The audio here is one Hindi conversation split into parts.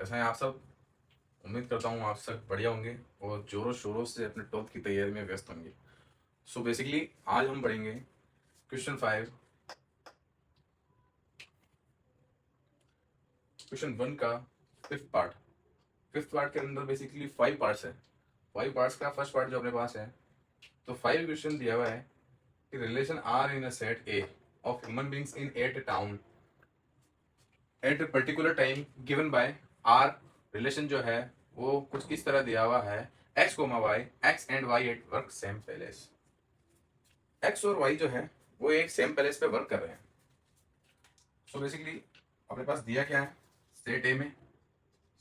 कैसे हैं आप सब। उम्मीद करता हूँ आप सब बढ़िया होंगे और जोरों शोरों से अपने टॉप की तैयारी में व्यस्त होंगे। सो बेसिकली आज हम पढ़ेंगे क्वेश्चन 5, क्वेश्चन 1 का फिफ्थ पार्ट के अंदर बेसिकली 5 पार्ट्स है। 5 पार्ट्स का फर्स्ट पार्ट जो अपने पास है, तो 5 क्वेश्चन दिया हुआ है कि relation R in a set A of human beings in at town at a particular time given by R. Relation जो है वो कुछ इस तरह दिया हुआ है, x comma y, x and y at work same place. X और वाई जो है वो एक सेम पैलेस पे वर्क कर रहे हैं। सो बेसिकली अपने पास दिया क्या है, सेट ए में,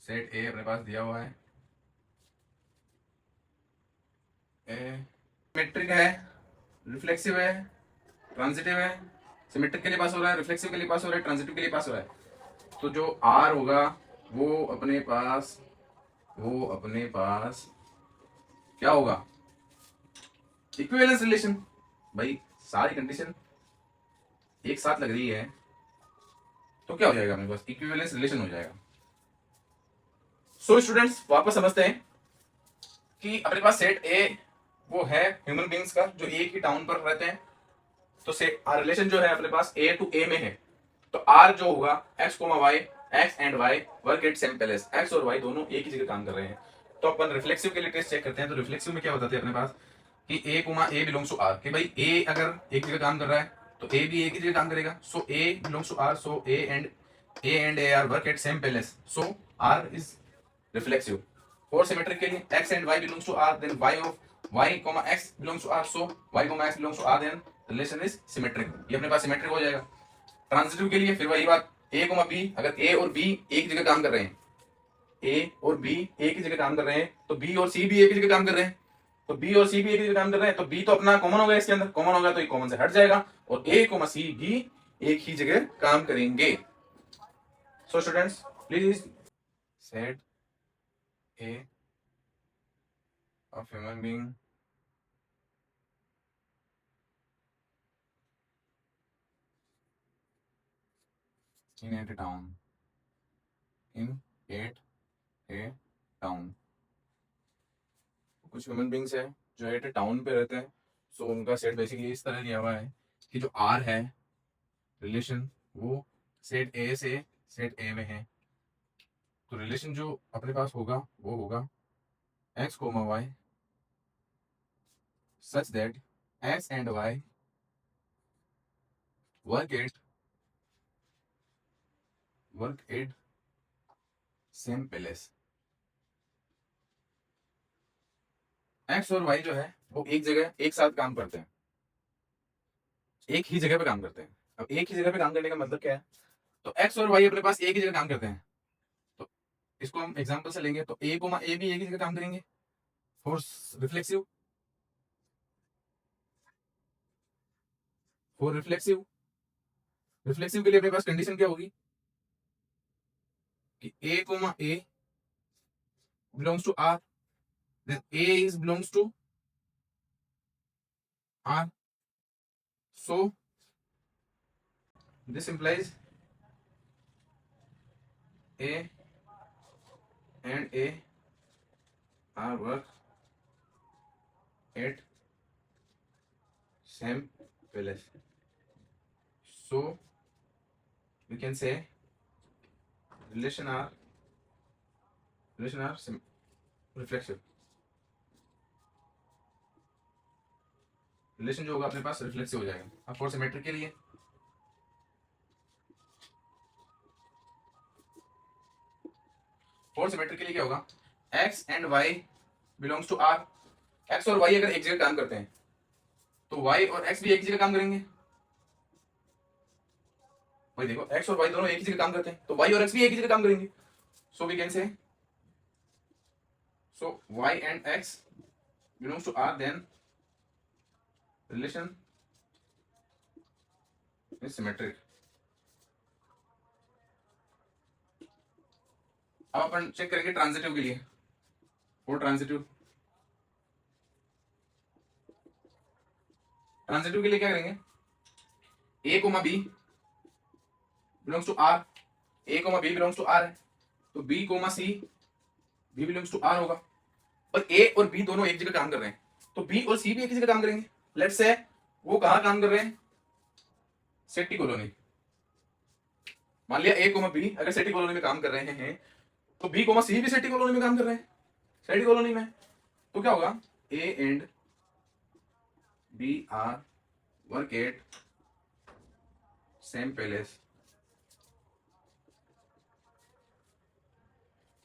सेट ए अपने पास दिया हुआ है, सिमेट्रिक है, रिफ्लेक्सिव है, ट्रांजिटिव है। सिमेट्रिक के लिए पास हो रहा है, रिफ्लेक्सिव के लिए पास हो रहा है, ट्रांजिटिव के लिए पास हो रहा है। तो जो आर होगा वो अपने पास क्या होगा, इक्विवेलेंस रिलेशन। भाई सारी कंडीशन एक साथ लग रही है तो क्या हो जाएगा, अपने पास इक्विवेलेंस रिलेशन हो जाएगा। सो स्टूडेंट्स वापस समझते हैं कि अपने पास सेट ए वो है ह्यूमन बींग्स का जो एक ही टाउन पर रहते हैं। तो सेट रिलेशन जो है अपने पास ए टू ए में है। तो आर जो होगा x comma y, x and y work at same place. X और वाई दोनों एक ही जगह काम कर रहे हैं। तो अपन रिफ्लेक्सिव के लिए टेस्ट चेक करते हैं। तो रिफ्लेक्सिव में क्या बताते हैं अपने पास कि a comma a belongs to R, कि भाई ए अगर एक जगह काम कर रहा है तो ए भी एक ही जगह काम करेगा। So a belongs to R, so a and a are work at same place, so R is reflexive. और सिमेट्रिक के लिए x and y belongs to R, then y of y comma x belongs to R, so y comma x belongs to R, then relation is symmetric। ये अपने पास सिमेट्रिक हो जाएगा। ट्रांजिटिव के लिए फिर वही बात, a comma b, अगर a और b एक जगह काम कर रहे हैं, a और b एक ही जगह काम कर रहे हैं, तो b और c भी एक ही जगह काम कर रहे हैं। तो b और c भी एक ही जगह काम कर रहे हैं, तो b तो अपना कॉमन हो गया, इसके अंदर कॉमन होगा तो ये कॉमन से हट जाएगा और a comma c भी एक ही जगह काम करेंगे। So students please set a of human being in a town, in at a town। कुछ ह्यूमन बींग्स है जो एट ए टाउन पे रहते हैं। सो उनका सेट बेसिकली इस तरह दिया हुआ है कि जो आर है रिलेशन वो सेट ए से सेट ए में है। तो रिलेशन जो अपने पास होगा वो होगा x comma y such that x and y work at same place. X और वाई जो है वो एक जगह एक साथ काम करते हैं, एक ही जगह पे काम करते हैं। अब एक ही जगह पे काम करने का मतलब क्या है, तो एक्स और वाई अपने पास एक ही जगह काम करते हैं। तो इसको हम एग्जांपल से लेंगे तो ए कोमा ए भी एक ही जगह काम करेंगे for reflexive, for reflexive. Reflexive के लिए अपने पास कंडीशन क्या होगी कि a comma a belongs to R, then a is belongs to R, so this implies a and a are work at same place. So we can say relation are reflexive। Relation जो होगा अपने पास रिफ्लेक्सिव हो जाएगा। अब फॉर सिमेट्रिक के लिए क्या होगा, x and y belongs to r। x और y अगर एक जगह काम करते हैं तो y और x भी एक ही जगह काम करेंगे। भाई देखो x और y दोनों एक ही जगह काम करते हैं तो y और x भी एक ही जगह काम करेंगे। सो we can say so y and x belongs to r, then relation is symmetric. अब अपन चेक करेंगे ट्रांजिटिव के लिए। वो ट्रांजिटिव के लिए क्या करेंगे, a comma b belongs to r, a comma b belongs to r है। तो B comma C, B belongs to R होगा। और ए और बी दोनों एक जगह काम कर रहे हैं, तो बी और सी भी एक ही जगह काम करेंगे। लेट्स से वो कहाँ काम कर रहे हैं, सेटी कॉलोनी। मान लिया ए कोमा बी अगर सेटी कॉलोनी में काम कर रहे हैं, तो बी कोमा सी भी सेटी कॉलोनी में काम कर रहे हैं, सेटी कॉलोनी में। तो क्या होगा, A and B are work at same place,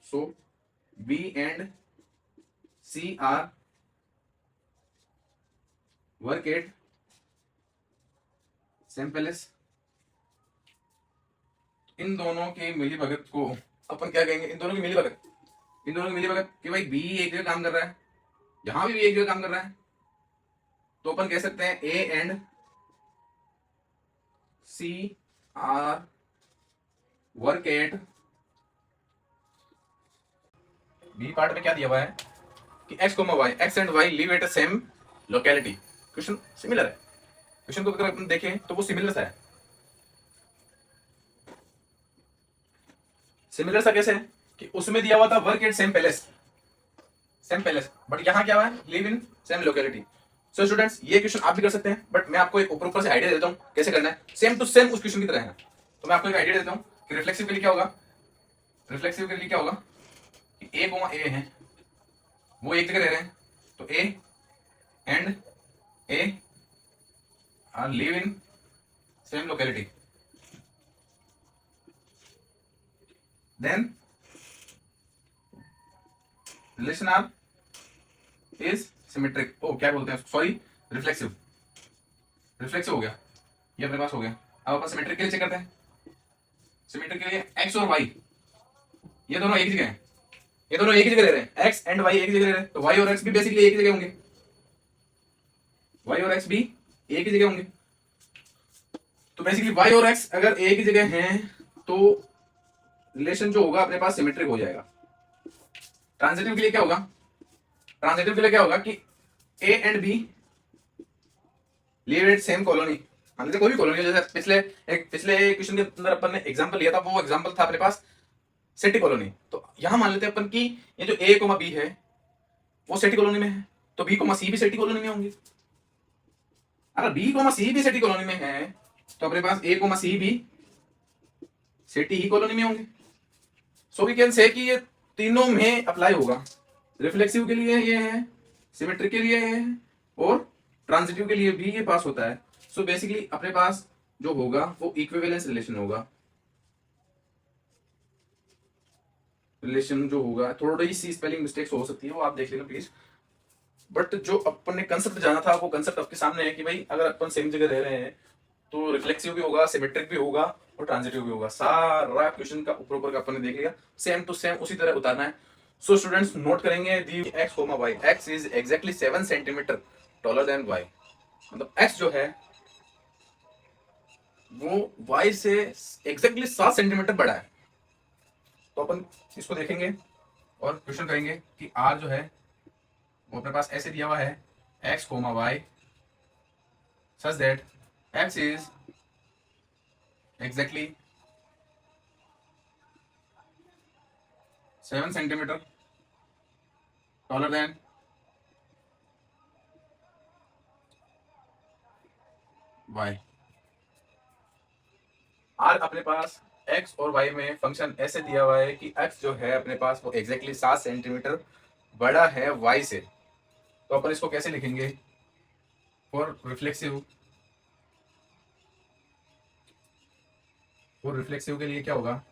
so B and C are work at same palace। इन दोनों के मिली भगत को अपन क्या कहेंगे, इन दोनों की मिली भगत, इन दोनों की मिली भगत कि भाई बी एक जगह काम कर रहा है, जहां भी एक जगह काम कर रहा है, तो अपन कह सकते हैं A and C are work at. B part में क्या दिया हुआ है कि x, y, x and y live at a same locality. Question similar है, क्वेश्चन को अगर अपन देखें तो वो सिमिलर सा है। सिमिलर सा कैसे है कि उसमें दिया हुआ था work at same palace, same palace, but यहां क्या हुआ है, live in same locality. So students ये क्वेश्चन आप भी कर सकते हैं, बट मैं आपको एक ऊपर से आइडिया देता हूं कैसे करना है, सेम टू सेम उस क्वेश्चन की तरह है। तो मैं आपको एक आइडिया देता हूं कि रिफ्लेक्सिव के लिए क्या होगा, रिफ्लेक्सिव के लिए क्या होगा कि ए कोमा ए है, वो एक जगह रह रहे हैं, तो a and a are live in same locality. Then relation R is symmetric, ओ क्या बोलते हैं, सॉरी रिफ्लेक्सिव, रिफ्लेक्सिव हो गया, ये अपने पास हो गया। अब अपन सिमेट्रिक के लिए चेक करते हैं। सिमेट्रिक के लिए एक्स और वाई ये दोनों एक ही जगह हैं, ये दोनों एक ही जगह रह रहे हैं, एक्स एंड वाई एक ही जगह रह रहे हैं, तो वाई और एक्स भी बेसिकली एक ही जगह होंगे, वाई और एक्स भी एक ही जगह होंगे। तो बेसिकली वाई और एक्स अगर एक ही जगह हैं तो रिलेशन जो होगा अपने पास सिमेट्रिक हो जाएगा। ट्रांजिटिव के लिए क्या होगा, ट्रांजिटिव के लिए क्या होगा कि A and B live at same colony. मान लीजिए कोई भी कॉलोनी, जैसे पिछले क्वेश्चन के अंदर अपन ने एग्जांपल लिया था, वो एग्जांपल था अपने पास सेटी कॉलोनी। तो यहां मान लेते हैं अपन की ये जो ए कोमा बी है वो सेटी कॉलोनी में है, तो बी कोमा सी भी सेटी कॉलोनी में होंगे। अगर बी कोमा सी भी सेटी कॉलोनी में है तो अपने पास ए कोमा सी भी सेटी ही कॉलोनी में होंगे। सो वी कैन से कि ये तीनों में अप्लाई होगा, रिफ्लेक्सिव के लिए ये है, सिमेट्रिक के लिए ये है, और ट्रांजिटिव के लिए भी ये पास होता है। सो बेसिकली अपने पास जो होगा वो इक्विवेलेंस रिलेशन होगा। रिलेशन जो होगा, थोड़ी सी स्पेलिंग मिस्टेक्स हो सकती है, वो आप देख लेना प्लीज, बट जो अपन ने कंसेप्ट जाना था वो कंसेप्ट आपके सामने है कि भाई अगर अपन सेम जगह रह रहे हैं तो रिफ्लेक्सिव भी होगा, सिमेट्रिक भी होगा और ट्रांजिटिव भी होगा। सारा क्वेश्चन का ऊपर ऊपर का अपन ने देख लिया, सेम टू सेम उसी तरह उतारना है। सो स्टूडेंट्स नोट करेंगे the x comma y, x is exactly 7 centimetre taller than y, मतलब एक्स जो है वो वाई से एग्जैक्टली 7 सेंटीमीटर बड़ा है। तो अपन इसको देखेंगे और क्वेश्चन करेंगे कि आर जो है वो अपने पास ऐसे दिया हुआ है, x comma y such that x is exactly 7 centimetre taller than y. R अपने पास एक्स और वाई में फंक्शन ऐसे दिया हुआ है कि एक्स जो है अपने पास वो एग्जैक्टली 7 सेंटीमीटर बड़ा है वाई से। तो अपन इसको कैसे लिखेंगे फॉर रिफ्लेक्सिव, फॉर रिफ्लेक्सिव के लिए क्या होगा,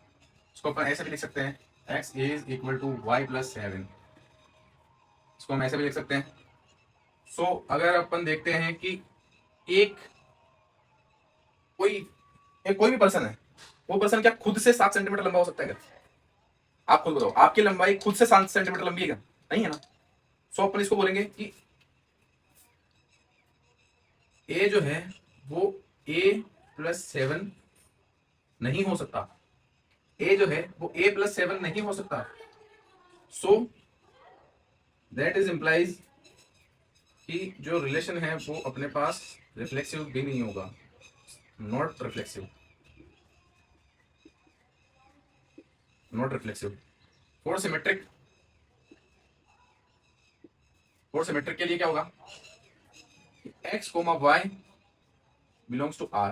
इसको अपन ऐसे भी लिख सकते हैं, x is equal to y plus 7, इसको हम ऐसे भी लिख सकते हैं। सो अगर अपन देखते हैं कि कोई भी पर्सन है, वो पर्सन क्या खुद से 7 सेंटीमीटर लंबा हो सकता है क्या? आप खुद बताओ, आपकी लंबाई खुद से 7 सेंटीमीटर लंबी है क्या? नहीं है ना। सो अपन इसको बोलेंगे कि ए जो है वो ए प्लस 7 नहीं हो सकता, ए जो है वो ए प्लस 7 नहीं हो सकता। सो दैट इज इंप्लाइज कि जो रिलेशन है वो अपने पास रिफ्लेक्सिव भी नहीं होगा, not reflexive, not reflexive. For symmetric, for symmetric के लिए क्या होगा, x comma y belongs to r,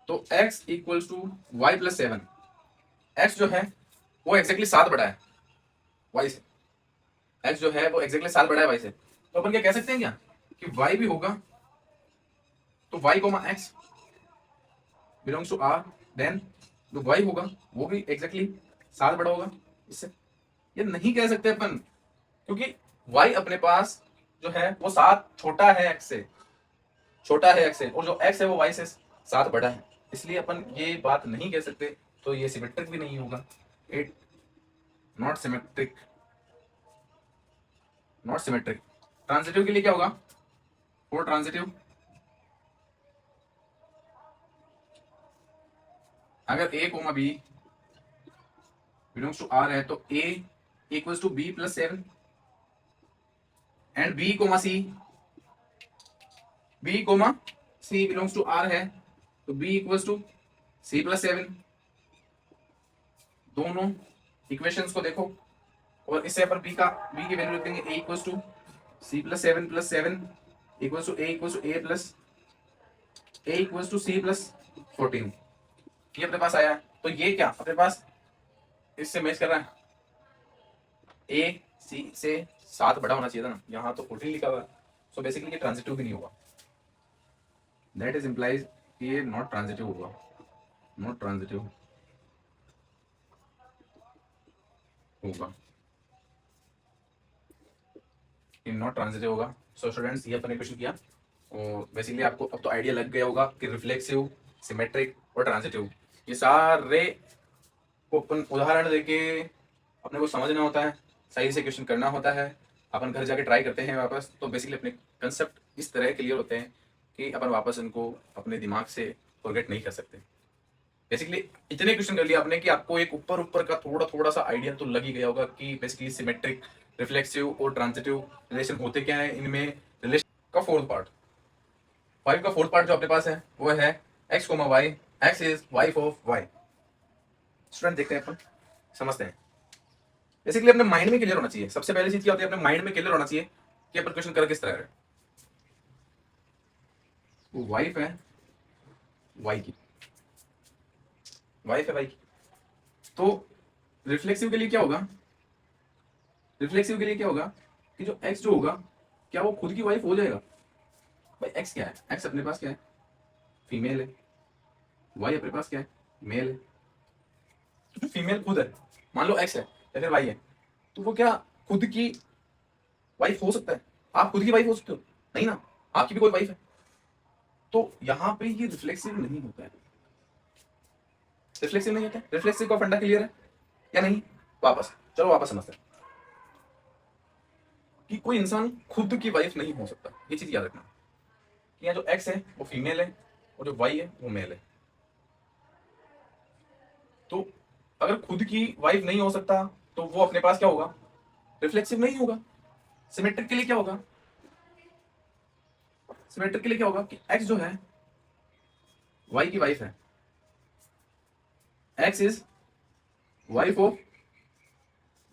तो x equals to y plus 7। x जो है वो एग्जैक्टली 7 बड़ा है y से, x जो है वो एग्जैक्टली 7 बड़ा है y से, तो अपन क्या कह सकते हैं क्या कि y भी होगा, तो y comma x belongs to r, then जो y होगा वो भी एग्जैक्टली 7 बड़ा होगा इससे। ये नहीं कह सकते अपन, क्योंकि y अपने पास जो है वो 7 छोटा है x से, छोटा है x से, और जो x है वो y से 7 बड़ा है, इसलिए अपन ये बात नहीं कह सकते, तो ये सिमेट्रिक भी नहीं होगा, it not symmetric, not symmetric. Transitive के लिए क्या होगा, फॉर ट्रांजिटिव अगर a comma b belongs to r है तो a equals to b plus 7 and b comma c, b comma c belongs to r है तो b equals to c plus 7। दोनों इक्वेशंस को देखो और इससे अपन b की वैल्यू लिख देंगे, a equals to c plus 7 plus 7 equals to a equals to a plus a equals to c plus 14। ये अपने पास आया है, तो ये क्या अपने पास इससे मैच कर रहा है, a c से 7 बड़ा होना चाहिए था ना, यहाँ तो 14 लिखा हुआ है, सो बेसिकली ये ट्रांजिटिव भी नहीं होगा, दैट इज इंप्लाइज ये नॉट ट्रांजिटिव होगा, नॉट ट्रांजिटिव होगा, ये नॉट ट्रांजिटिव होगा। सो स्टूडेंट्स ये अपने क्वेश्चन किया, और बेसिकली आपको अब तो आइडिया लग गया होगा कि रिफ्लेक्सिव, सिमेट्रिक और ट्रांजिटिव ये सारे को अपन उदाहरण देके अपने को समझना होता है, सही से क्वेश्चन करना होता है, अपन घर जाके ट्राई करते हैं वापस, तो बेसिकली अपने कंसेप्ट इस तरह क्लियर होते हैं कि अपन वापस इनको अपने दिमाग से फॉरगेट नहीं कर सकते। बेसिकली इतने क्वेश्चन कर लिया आपने कि आपको एक ऊपर ऊपर का थोड़ा थोड़ा सा आइडिया तो लग ही गया होगा कि बेसिकली सिमेट्रिक, रिफ्लेक्सिव और ट्रांजिटिव रिलेशन होते क्या है, इनमें रिलेशन का फोर्थ पार्ट, 5 का फोर्थ पार्ट जो अपने पास है वो है x comma y, x is wife of y। Student देखते हैं अपन, समझते हैं। बेसिकली अपने माइंड में क्लियर होना चाहिए, सबसे पहली चीज क्या होती है, अपने माइंड में क्लियर होना चाहिए कि अपन क्वेश्चन कर किस तरह है। वो वाइफ है y की, वाइफ है y की, तो रिफ्लेक्सिव के लिए क्या होगा, रिफ्लेक्सिव के लिए क्या होगा कि जो x जो होगा क्या वो खुद की वाइफ हो जाएगा। भाई x क्या है, x अपने पास क्या है, फीमेल है, y अपने पास क्या है, मेल है, तो जो फीमेल खुद है, मान लो x है या फिर y है, तो वो क्या खुद की वाइफ हो सकता है, आप खुद की वाइफ हो सकते हो, नहीं ना, आपकी भी कोई वाइफ है, तो यहां पे ये रिफ्लेक्सिव नहीं होता है, रिफ्लेक्सिव नहीं होता है। रिफ्लेक्सिव का फंडा क्लियर है या नहीं, चलो वापस समझते हैं कि कोई इंसान खुद की वाइफ नहीं हो सकता, ये चीज याद रखना कि यहाँ जो एक्स है वो फीमेल है और जो वाई है वो मेल है, तो अगर खुद की वाइफ नहीं हो सकता तो वो अपने पास क्या होगा, रिफ्लेक्सिव नहीं होगा। सिमेट्रिक के लिए क्या होगा, सिमेट्रिक के लिए क्या होगा कि एक्स जो है वाई की वाइफ है, x is wife of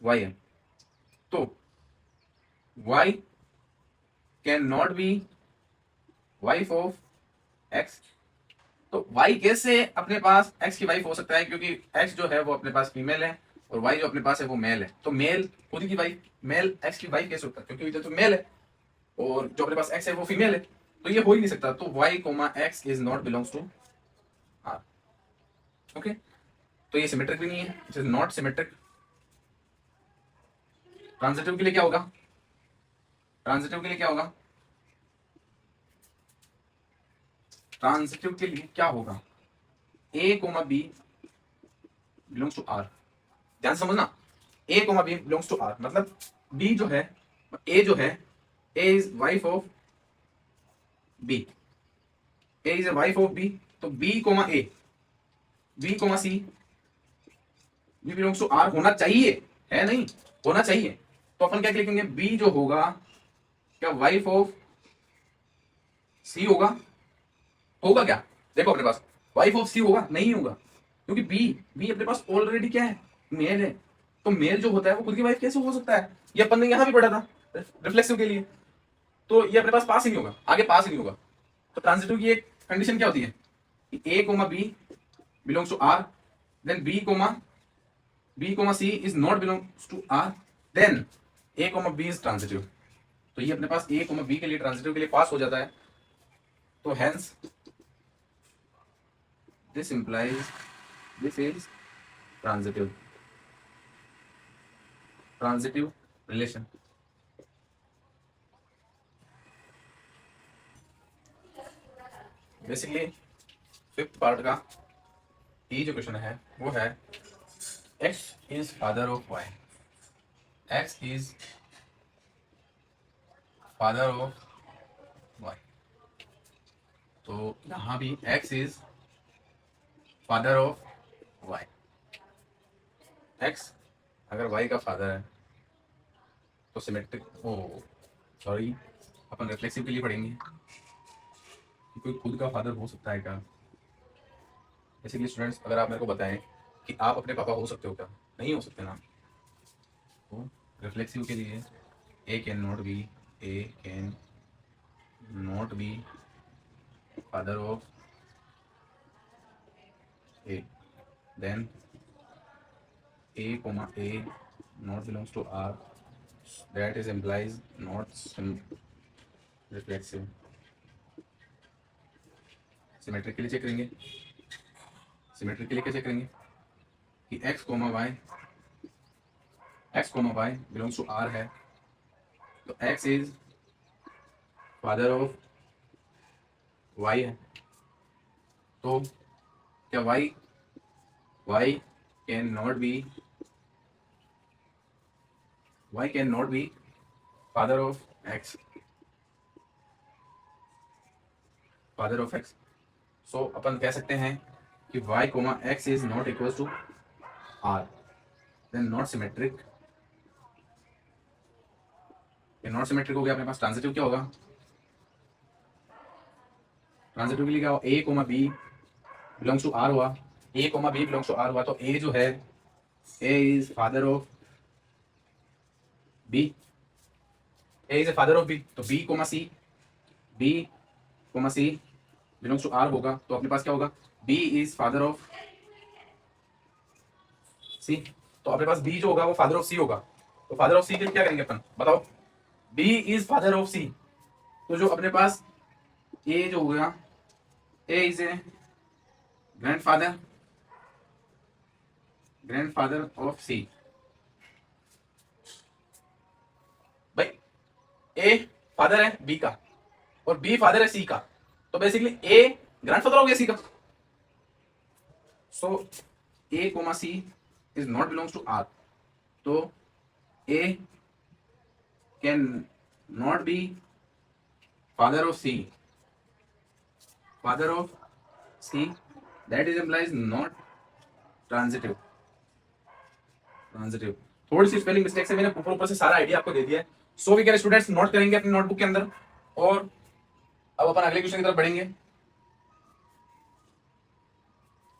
y है, तो y can not be wife of x, तो वाई कैसे अपने पास एक्स की वाइफ हो सकता है, क्योंकि एक्स जो है वो अपने पास फीमेल है और वाई जो अपने पास है वो मेल है, तो मेल खुद की वाइफ, मेल एक्स की वाइफ कैसे होता है, क्योंकि इधर तो मेल है और जो अपने पास एक्स है वो फीमेल है, तो ये हो ही नहीं सकता, तो y comma x is not belongs to R. Okay, तो ये सिमेट्रिक भी नहीं है, it is not symmetric. Transitive के लिए क्या होगा, ट्रांजिटिव के लिए क्या होगा, ट्रांजिटिव के लिए क्या होगा, a comma b belongs to R, ध्यान से समझना, a comma b belongs to R, मतलब बी जो है, ए जो है, a is wife of b, a is a wife of b, तो B comma a, b comma C, B belongs to R होना चाहिए, है नहीं, होना चाहिए, तो अपन क्या लिखेंगे, बी जो होगा क्या वाइफ ऑफ सी होगा, होगा क्या, देखो अपने पास वाइफ ऑफ सी होगा, नहीं होगा, क्योंकि बी बी अपने पास ऑलरेडी क्या है, मेल है, तो मेल जो होता है वो खुद की वाइफ कैसे हो सकता है? ये अपन ने यहाँ भी पढ़ा था रिफ्लेक्सिव के लिए। तो ये अपने पास पास ही नहीं होगा, आगे पास ही नहीं होगा। तो ट्रांजिटिव की एक कंडीशन क्या होती है कि a comma b belongs to R, then b comma c is not belongs to R, then a comma b is transitive. तो ये अपने पास ए कोमा बी के लिए ट्रांजिटिव के लिए पास हो जाता है। तो hence this implies this is transitive relation. Basically fifth part का ये जो क्वेश्चन है वो है x is father of y, x is father of y। तो यहाँ भी x is father of y। x अगर y का फादर है तो सिमेट्रिक, ओ सॉरी, अपन रिफ्लेक्सिव के लिए पढ़ेंगे कि कोई खुद का फादर हो सकता है क्या। बेसिकली स्टूडेंट्स, अगर आप मेरे को बताएं कि आप अपने पापा हो सकते हो क्या, नहीं हो सकते ना। तो रिफ्लेक्सिव के लिए a can not be father of a, then a comma a not belongs to R, that is implies not reflexive. Symmetric के लिए चेक करेंगे, सिमेट्रिक के लिए क्या चेक करेंगे कि x comma y belongs to r है, तो x is father of y है। तो क्या y can not be father of x, so अपन कह सकते हैं कि y comma x is not equal to r, then not symmetric. Not symmetric हो गया अपने पास। ट्रांजिटिव क्या होगा? ट्रांजिटिव के लिए क्या होगा? a comma b belongs to r हुआ, a comma b belongs to r हुआ, तो a जो है a is father of b, तो b comma c belongs to r होगा, तो अपने पास क्या होगा? b is father of c, तो अपने पास b जो होगा वो फादर ऑफ c होगा। तो फादर ऑफ c के लिए क्या करेंगे अपन, बताओ? b is father of c, तो जो अपने पास a जो होगा, a is a grandfather of c। भाई a फादर है b का और b फादर है c का, तो बेसिकली a ग्रैंडफादर हो गया c का। So a comma c is not belongs to r, तो a can not be father of c, that is implies not transitive. थोड़ी सी स्पेलिंग मिस्टेक से मैंने ऊपर से सारा आइडिया आपको दे दिया है। So we can students note करेंगे अपनी नोटबुक के अंदर, और अब अपन अगले क्वेश्चन की तरफ बढ़ेंगे।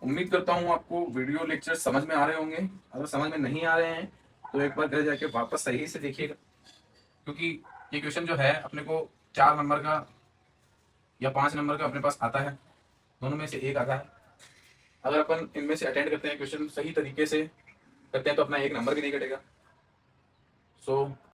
उम्मीद करता हूँ आपको वीडियो लेक्चर समझ में आ रहे होंगे। अगर समझ में नहीं आ रहे हैं तो एक बार घर जाके वापस सही से देखिएगा, क्योंकि ये क्वेश्चन जो है अपने को 4 नंबर का या 5 नंबर का अपने पास आता है, दोनों में से एक आता है। अगर अपन इनमें से अटेंड करते हैं, क्वेश्चन सही तरीके से करते हैं, तो अपना 1 नंबर भी नहीं कटेगा। सो